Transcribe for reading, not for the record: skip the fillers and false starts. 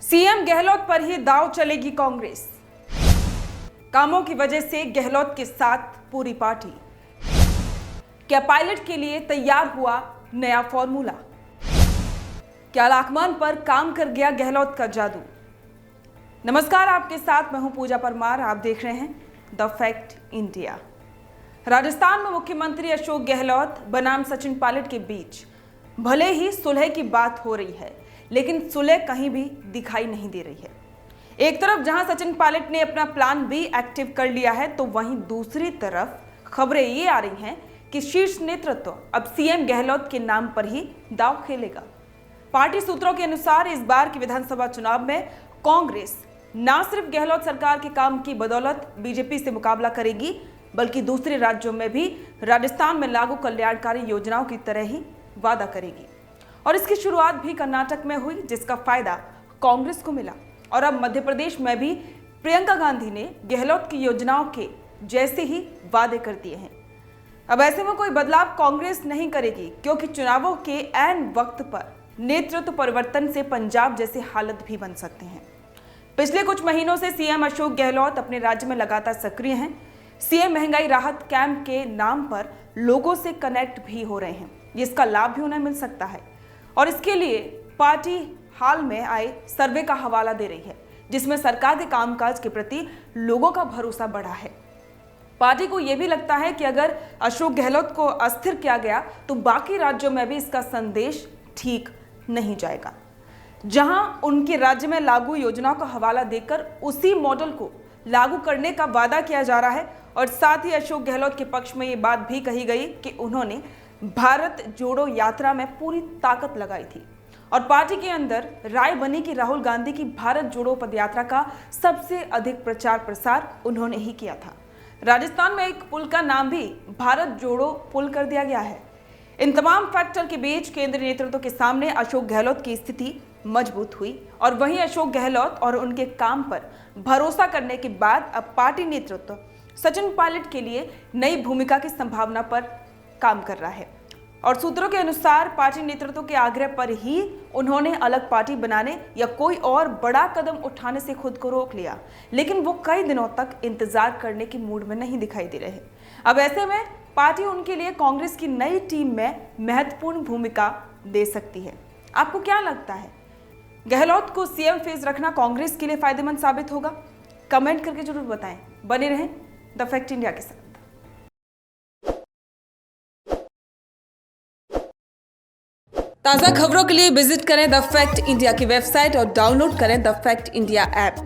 CM Gehlot पर ही दांव चलेगी कांग्रेस। कामों की वजह से गहलोत के साथ पूरी पार्टी। क्या पायलट के लिए तैयार हुआ नया फॉर्मूला? क्या लाकमान पर काम कर गया गहलोत का जादू? नमस्कार, आपके साथ मैं हूं पूजा परमार। आप देख रहे हैं द फैक्ट इंडिया। राजस्थान में मुख्यमंत्री अशोक गहलोत बनाम सचिन पायलट के बीच भले ही सुलह की बात हो रही है, लेकिन सुलह कहीं भी दिखाई नहीं दे रही है। एक तरफ जहां सचिन पायलट ने अपना प्लान बी एक्टिव कर लिया है, तो वहीं दूसरी तरफ खबरें ये आ रही हैं कि शीर्ष नेतृत्व अब सीएम गहलोत के नाम पर ही दांव खेलेगा। पार्टी सूत्रों के अनुसार इस बार के विधानसभा चुनाव में कांग्रेस न सिर्फ गहलोत सरकार के काम की बदौलत बीजेपी से मुकाबला करेगी, बल्कि दूसरे राज्यों में भी राजस्थान में लागू कल्याणकारी योजनाओं की तरह ही वादा करेगी। और इसकी शुरुआत भी कर्नाटक में हुई, जिसका फायदा कांग्रेस को मिला। और अब मध्य प्रदेश में भी प्रियंका गांधी ने गहलोत की योजनाओं के जैसे ही वादे कर दिए हैं। अब ऐसे में कोई बदलाव कांग्रेस नहीं करेगी, क्योंकि चुनावों के ऐन वक्त पर नेतृत्व परिवर्तन से पंजाब जैसे हालत भी बन सकते हैं। पिछले कुछ महीनों से सीएम अशोक गहलोत अपने राज्य में लगातार सक्रिय हैं। सीएम महंगाई राहत कैंप के नाम पर लोगों से कनेक्ट भी हो रहे हैं। इसका लाभ भी उन्हें मिल सकता है, और इसके लिए पार्टी हाल में आए सर्वे का हवाला दे रही है, जिसमें सरकार के कामकाज के प्रति लोगों का भरोसा बढ़ा है। पार्टी को यह भी लगता है कि अगर अशोक गहलोत को अस्थिर किया गया, तो बाकी राज्यों में भी इसका संदेश ठीक नहीं जाएगा। जहां उनके राज्य में लागू योजनाओं का हवाला देकर उसी मॉडल को लागू करने का वादा किया जा रहा है, और साथ ही अशोक गहलोत के पक्ष में ये बात भी कही गई कि उन्होंने भारत जोड़ो यात्रा में पूरी ताकत लगाई थी, और पार्टी के अंदर राय बनी कि राहुल गांधी की भारत जोड़ो पदयात्रा का सबसे अधिक प्रचार प्रसार उन्होंने ही किया था। राजस्थान में एक पुल का नाम भी भारत जोड़ो पुल कर दिया गया है। इन तमाम फैक्टर के बीच केंद्रीय नेतृत्व के सामने अशोक गहलोत की स्थिति मजबूत हुई, और वहीं अशोक गहलोत और उनके काम पर भरोसा करने के बाद अब पार्टी नेतृत्व सचिन पायलट के लिए नई भूमिका की संभावना पर काम कर रहा है। और सूत्रों के अनुसार पार्टी नेतृत्व के आग्रह पर ही उन्होंने अलग पार्टी बनाने या कोई और बड़ा कदम उठाने से खुद को रोक लिया, लेकिन वो कई दिनों तक इंतजार करने की मूड में नहीं दिखाई दे रहे। अब ऐसे में पार्टी उनके लिए कांग्रेस की नई टीम में महत्वपूर्ण भूमिका दे सकती है। आपको क्या लगता है, गहलोत को सीएम फेज रखना कांग्रेस के लिए फायदेमंद साबित होगा? कमेंट करके जरूर बताएं। बने रहें द फैक्ट इंडिया के साथ। ताज़ा खबरों के लिए विजिट करें द फैक्ट इंडिया की वेबसाइट और डाउनलोड करें द फैक्ट इंडिया ऐप।